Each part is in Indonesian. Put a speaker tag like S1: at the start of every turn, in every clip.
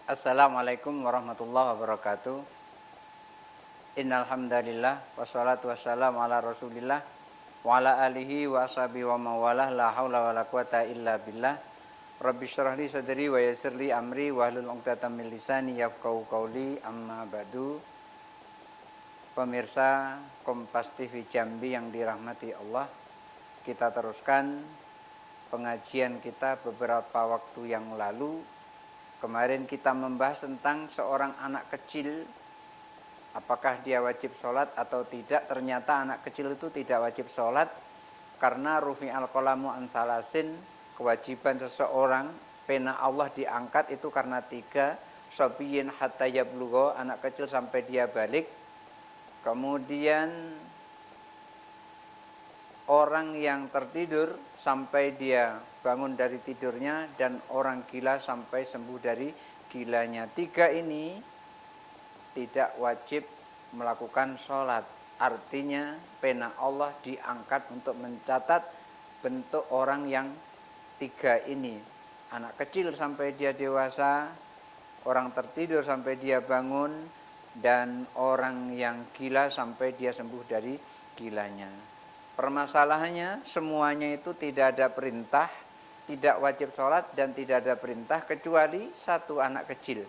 S1: Assalamualaikum warahmatullahi wabarakatuh. Innal hamdalillah wassalatu wassalamu ala Rasulillah wa ala alihi wa ashabihi wa mawalah la haula wala quwata illa billah. Rabbi shrah li sadri wa yassir li amri wa hlul 'uqdatam min lisani yafqahu qawli. Amma ba'du. Pemirsa Kompas TV Jambi yang dirahmati Allah, kita teruskan pengajian kita beberapa waktu yang lalu. Kemarin kita membahas tentang seorang anak kecil, apakah dia wajib sholat atau tidak. Ternyata anak kecil itu tidak wajib sholat, karena rufi al-qalamu an salasin, kewajiban seseorang, pena Allah diangkat itu karena 3. Sobiyin hatta yablugho, anak kecil sampai dia balik. Kemudian orang yang tertidur sampai dia bangun dari tidurnya, dan orang gila sampai sembuh dari gilanya. 3 ini tidak wajib melakukan sholat. Artinya pena Allah diangkat untuk mencatat bentuk orang yang 3 ini. Anak kecil sampai dia dewasa, orang tertidur sampai dia bangun, dan orang yang gila sampai dia sembuh dari gilanya. Permasalahannya semuanya itu tidak ada perintah, tidak wajib sholat dan tidak ada perintah, kecuali 1 anak kecil.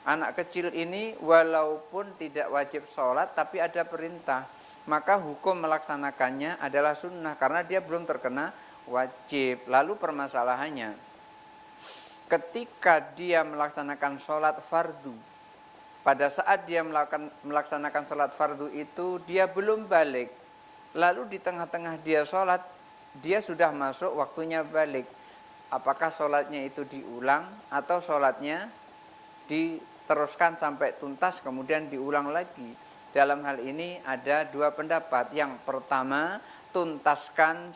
S1: Anak kecil ini walaupun tidak wajib sholat tapi ada perintah, maka hukum melaksanakannya adalah sunnah karena dia belum terkena wajib. Lalu permasalahannya, ketika dia melaksanakan sholat fardu, pada saat dia melaksanakan sholat fardu itu dia belum balik. Lalu di tengah-tengah dia sholat, dia sudah masuk waktunya balik. Apakah sholatnya itu diulang atau sholatnya diteruskan sampai tuntas kemudian diulang lagi? Dalam hal ini ada 2 pendapat. Yang pertama, tuntaskan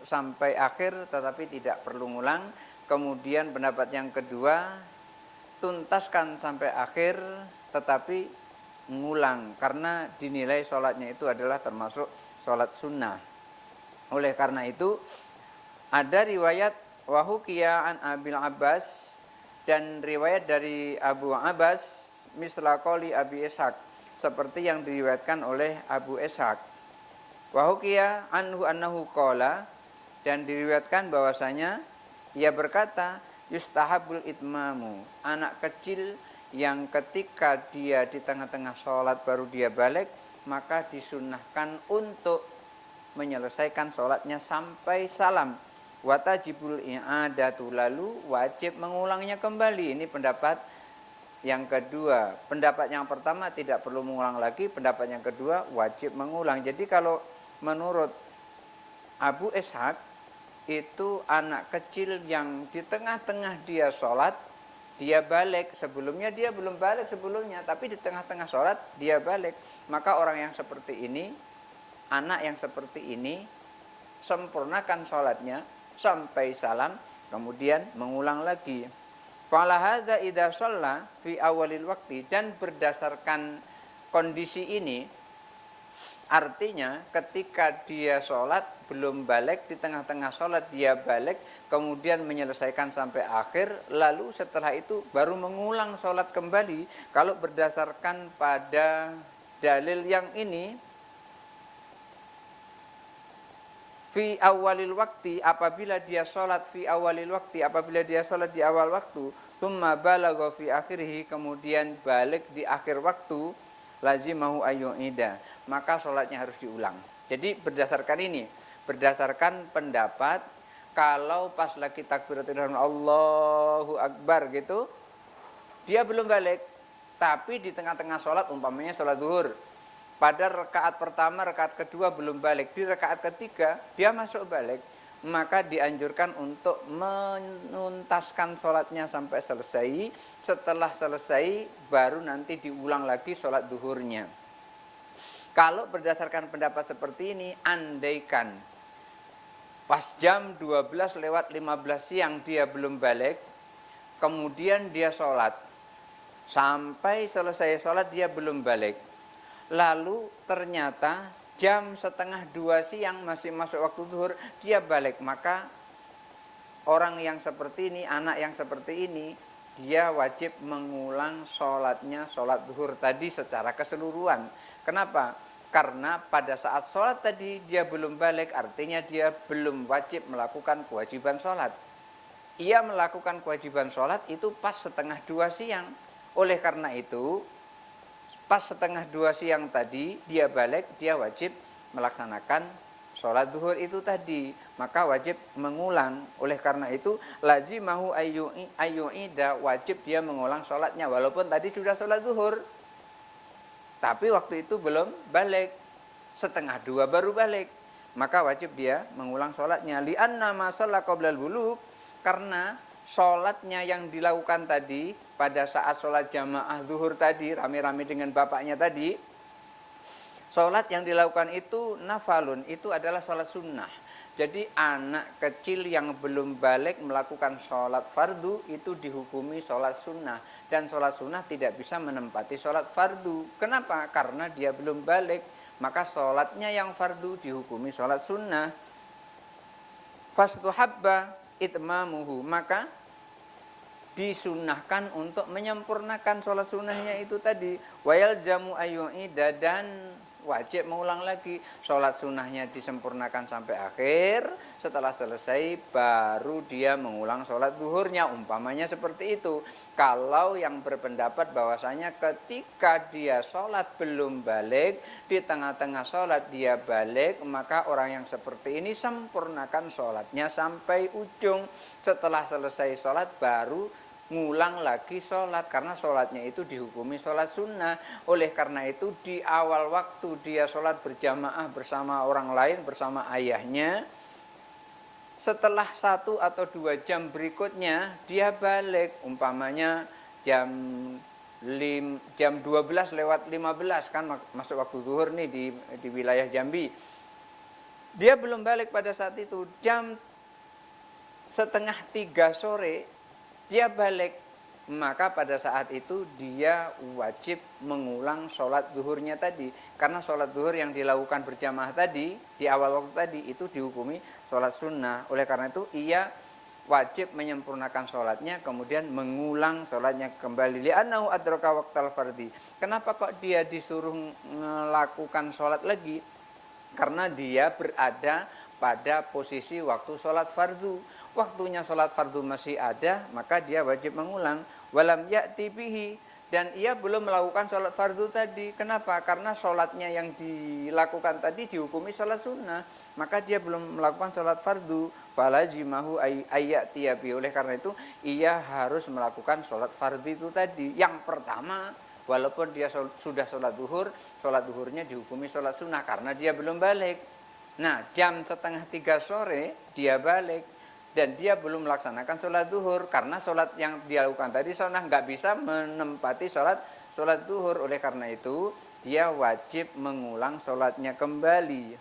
S1: sampai akhir tetapi tidak perlu ngulang. Kemudian pendapat yang kedua, tuntaskan sampai akhir tetapi ngulang, karena dinilai sholatnya itu adalah termasuk sholat sunnah. Oleh karena itu ada riwayat wahukiya an Abil Abbas, dan riwayat dari Abu Abbas misla qoli Abi Ishaq, seperti yang diriwayatkan oleh Abu Ishaq. Wahukiya anhu annahu qala, dan diriwayatkan bahwasanya ia berkata, yustahabul itmamu, anak kecil yang ketika dia di tengah-tengah sholat baru dia balik, maka disunnahkan untuk menyelesaikan sholatnya sampai salam. Watajibul i'adatu, lalu wajib mengulangnya kembali. Ini pendapat yang kedua. Pendapat yang pertama tidak perlu mengulang lagi, pendapat yang kedua wajib mengulang. Jadi kalau menurut Abu Ishaq itu anak kecil yang di tengah-tengah dia sholat, dia balik. Sebelumnya dia belum balik sebelumnya, tapi di tengah-tengah sholat dia balik. Maka orang yang seperti ini, anak yang seperti ini, sempurnakan sholatnya sampai salam, kemudian mengulang lagi. Falahadza idza shalla fi awalil waqti, dan berdasarkan kondisi ini, artinya ketika dia sholat belum balik, di tengah-tengah sholat dia balik, kemudian menyelesaikan sampai akhir, lalu setelah itu baru mengulang sholat kembali. Kalau berdasarkan pada dalil yang ini, fi awalil waktu, apabila dia sholat fi awalil waktu, apabila dia sholat di awal waktu, thumma balagha fi akhirih, kemudian balik di akhir waktu, lazimahu ayyu'ida, maka sholatnya harus diulang. Jadi berdasarkan ini, berdasarkan pendapat, kalau pas lagi takbiratul ihram Allahu Akbar gitu, dia belum balik, tapi di tengah-tengah sholat, umpamanya sholat zuhur, pada rakaat pertama, rakaat kedua belum balik, di rakaat ketiga dia masuk balik, maka dianjurkan untuk menuntaskan sholatnya sampai selesai. Setelah selesai baru nanti diulang lagi sholat zuhurnya. Kalau berdasarkan pendapat seperti ini, andaikan pas jam 12 lewat 15 siang dia belum balik, kemudian dia sholat, sampai selesai sholat dia belum balik, lalu ternyata jam 1:30 siang masih masuk waktu zuhur, dia balik, maka orang yang seperti ini, anak yang seperti ini, dia wajib mengulang sholatnya, sholat zuhur tadi secara keseluruhan. Kenapa? Karena pada saat sholat tadi dia belum balik, artinya dia belum wajib melakukan kewajiban sholat. Ia melakukan kewajiban sholat itu pas 1:30 siang. Oleh karena itu, pas 1:30 siang tadi dia balik, dia wajib melaksanakan sholat zuhur itu tadi. Maka wajib mengulang. Oleh karena itu, lazimahu ayyu'ida, wajib dia mengulang sholatnya. Walaupun tadi sudah sholat zuhur, tapi waktu itu belum balik, 1:30 baru balik, maka wajib dia mengulang sholatnya. Li'anna ma shalla qoblal bulugh, karena sholatnya yang dilakukan tadi pada saat sholat jamaah zuhur tadi, rame-rame dengan bapaknya tadi, sholat yang dilakukan itu nafalun, itu adalah sholat sunnah. Jadi anak kecil yang belum balik melakukan sholat fardu itu dihukumi sholat sunnah. Dan sholat sunnah tidak bisa menempati sholat fardu. Kenapa? Karena dia belum balik. Maka sholatnya yang fardu dihukumi sholat sunnah. Fastuhabba itmamuhu, maka disunnahkan untuk menyempurnakan sholat sunnahnya itu tadi. Wayal jamu ayyu'ida, dan wajib mengulang lagi. Sholat sunnahnya disempurnakan sampai akhir. Setelah selesai baru dia mengulang sholat zuhurnya. Umpamanya seperti itu. Kalau yang berpendapat bahwasanya ketika dia sholat belum balik, di tengah-tengah sholat dia balik, maka orang yang seperti ini sempurnakan sholatnya sampai ujung. Setelah selesai sholat baru ngulang lagi sholat, karena sholatnya itu dihukumi sholat sunnah. Oleh karena itu di awal waktu dia sholat berjamaah bersama orang lain, bersama ayahnya, setelah 1 atau 2 jam berikutnya dia balik, umpamanya jam 12:15 kan masuk waktu zuhur nih di wilayah Jambi. Dia belum balik pada saat itu, jam 2:30 sore dia balik, maka pada saat itu dia wajib mengulang sholat zuhurnya tadi. Karena sholat zuhur yang dilakukan berjamaah tadi, di awal waktu tadi, itu dihukumi sholat sunnah. Oleh karena itu ia wajib menyempurnakan sholatnya, kemudian mengulang sholatnya kembali. Li'annahu adraka waqtal fardi. Kenapa kok dia disuruh melakukan sholat lagi? Karena dia berada pada posisi waktu sholat fardu. Waktunya sholat fardu masih ada, maka dia wajib mengulang. Walam ya'ti bihi, dan ia belum melakukan sholat fardu tadi. Kenapa? Karena sholatnya yang dilakukan tadi dihukumi sholat sunnah, maka dia belum melakukan sholat fardu. Falazimahu ayya'tiya bihi. Oleh karena itu ia harus melakukan sholat fardu itu tadi. Yang pertama, walaupun dia sudah sholat zuhurnya dihukumi sholat sunnah karena dia belum balik. Nah, jam 2:30 sore dia balik, dan dia belum melaksanakan sholat zuhur, karena sholat yang dia lakukan tadi sunnah, nggak bisa menempati sholat zuhur. Oleh karena itu dia wajib mengulang sholatnya kembali.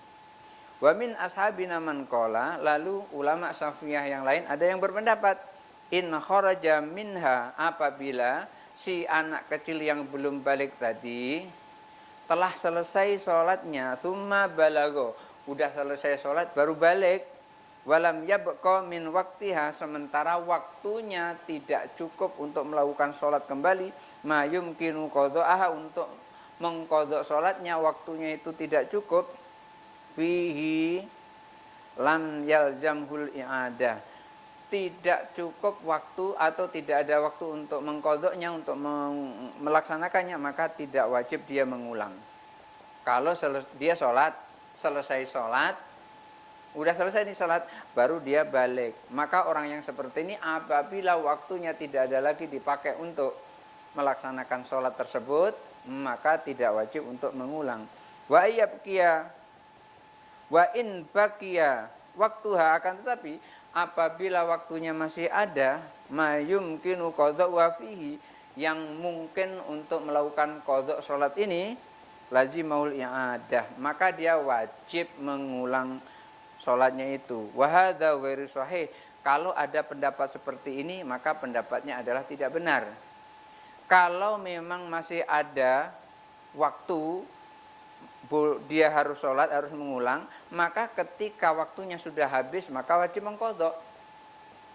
S1: Wa min ashabina man qala, lalu ulama Syafi'iyah yang lain ada yang berpendapat in kharaja minha, apabila si anak kecil yang belum balik tadi telah selesai sholatnya, thumma balago, udah selesai sholat baru balik, walam yabqa min waktiha, sementara waktunya tidak cukup untuk melakukan sholat kembali, ma yumkinu qada'aha, untuk mengqadha sholatnya waktunya itu tidak cukup, fihi lam yalzamhul i'adah, tidak cukup waktu atau tidak ada waktu untuk mengqadhanya, untuk melaksanakannya, maka tidak wajib dia mengulang. Kalau dia sholat, selesai sholat, udah selesai nih sholat, baru dia balik, maka orang yang seperti ini apabila waktunya tidak ada lagi dipakai untuk melaksanakan sholat tersebut, maka tidak wajib untuk mengulang. Wa ayyabkiya wa in baqiya waktuha, akan tetapi apabila waktunya masih ada, ma yumkinu qadha wa fihi, yang mungkin untuk melakukan qadha sholat ini, lazimul i'adah, maka dia wajib mengulang sholatnya itu. Wahada ghairu sahih, kalau ada pendapat seperti ini maka pendapatnya adalah tidak benar. Kalau memang masih ada waktu dia harus sholat, harus mengulang, maka ketika waktunya sudah habis maka wajib mengqadha.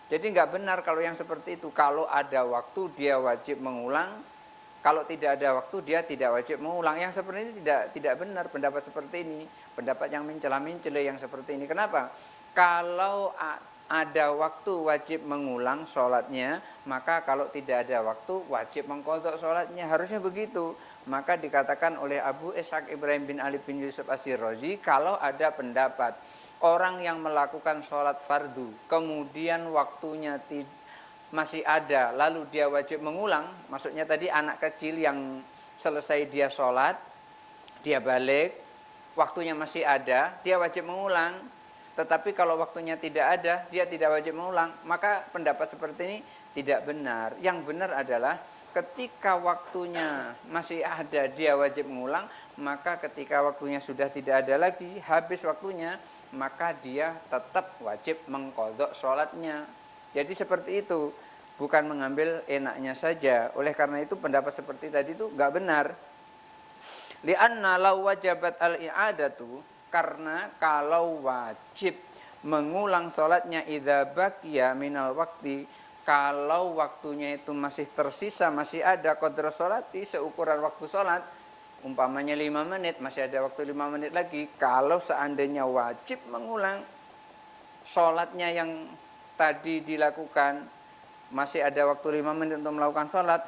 S1: Jadi nggak benar kalau yang seperti itu. Kalau ada waktu dia wajib mengulang, kalau tidak ada waktu dia tidak wajib mengulang. Yang seperti ini tidak benar pendapat seperti ini. Pendapat yang mencela-mencela yang seperti ini. Kenapa? Kalau ada waktu wajib mengulang sholatnya, maka kalau tidak ada waktu wajib mengqadha sholatnya. Harusnya begitu. Maka dikatakan oleh Abu Ishaq Ibrahim bin Ali bin Yusuf As-Sirazi, kalau ada pendapat orang yang melakukan sholat fardu, kemudian waktunya masih ada, lalu dia wajib mengulang, maksudnya tadi anak kecil yang selesai dia sholat, dia balik, waktunya masih ada, dia wajib mengulang. Tetapi kalau waktunya tidak ada, dia tidak wajib mengulang. Maka pendapat seperti ini tidak benar. Yang benar adalah ketika waktunya masih ada, dia wajib mengulang. Maka ketika waktunya sudah tidak ada lagi, habis waktunya, maka dia tetap wajib mengqadha sholatnya. Jadi seperti itu, bukan mengambil enaknya saja. Oleh karena itu pendapat seperti tadi itu nggak benar. Li'anna law wajabat al-i'adatu, karena kalau wajib mengulang sholatnya idza baqiya minal waktu, kalau waktunya itu masih tersisa, masih ada qadra sholati, seukuran waktu sholat, umpamanya 5 menit, masih ada waktu 5 menit lagi. Kalau seandainya wajib mengulang sholatnya yang tadi dilakukan, masih ada waktu 5 menit untuk melakukan sholat,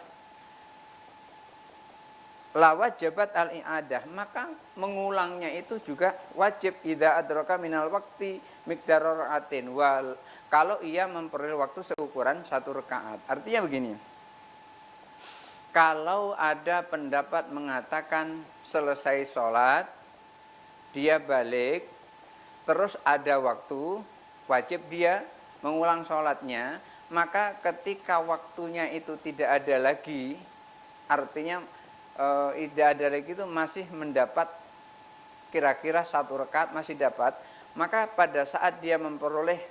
S1: la wajabat al-i'adah, maka mengulangnya itu juga wajib idza adraka minal waqti miqdar rakaatin, wal kalau ia memperoleh waktu seukuran 1 rakaat. Artinya begini, kalau ada pendapat mengatakan selesai sholat dia balik, terus ada waktu, wajib dia mengulang sholatnya, maka ketika waktunya itu tidak ada lagi, artinya tidak ada lagi itu masih mendapat kira-kira 1 rakaat masih dapat, maka pada saat dia memperoleh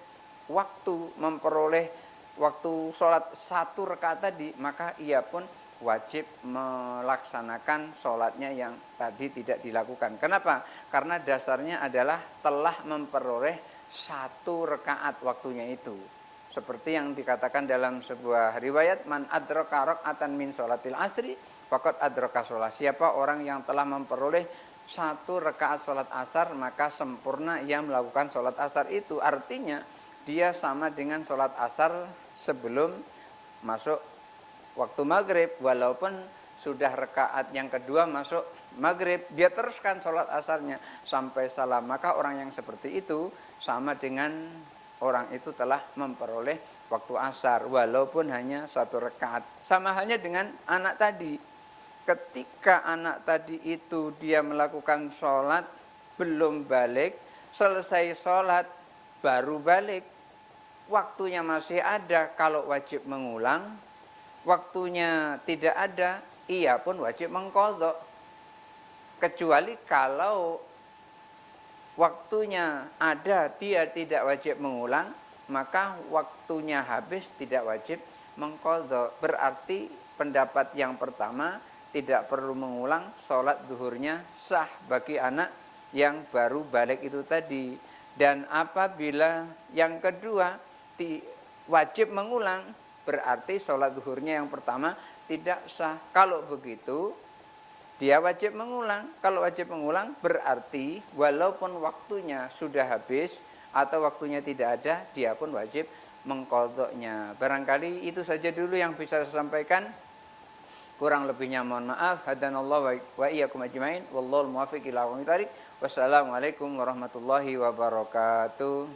S1: waktu sholat 1 rakaat tadi, maka ia pun wajib melaksanakan sholatnya yang tadi tidak dilakukan. Kenapa? Karena dasarnya adalah telah memperoleh 1 rakaat waktunya itu. Seperti yang dikatakan dalam sebuah riwayat, man adraka raka'atan min sholatil asri faqad adraka sholat. Siapa orang yang telah memperoleh 1 rakaat sholat asar, maka sempurna ia melakukan sholat asar itu. Artinya dia sama dengan sholat asar sebelum masuk waktu maghrib. Walaupun sudah rakaat yang kedua masuk maghrib, dia teruskan sholat asarnya sampai salam. Maka orang yang seperti itu sama dengan orang itu telah memperoleh waktu asar, walaupun hanya 1 rakaat. Sama halnya dengan anak tadi. Ketika anak tadi itu dia melakukan sholat, belum balik, selesai sholat, baru balik, waktunya masih ada, kalau wajib mengulang, waktunya tidak ada, ia pun wajib mengqadha. Kecuali kalau waktunya ada, dia tidak wajib mengulang, maka waktunya habis, tidak wajib mengqadha. Berarti pendapat yang pertama, tidak perlu mengulang, sholat zuhurnya sah bagi anak yang baru balik itu tadi. Dan apabila yang kedua wajib mengulang, berarti sholat zuhurnya yang pertama tidak sah. Kalau begitu dia wajib mengulang. Kalau wajib mengulang berarti walaupun waktunya sudah habis atau waktunya tidak ada, dia pun wajib mengqadhanya. Barangkali itu saja dulu yang bisa saya sampaikan. Kurang lebihnya mohon maaf. Hadanallahu wa iyyakum ajmain. Wallahul muwaffiq ila aqwamit thoriq. Wassalamualaikum warahmatullahi wabarakatuh.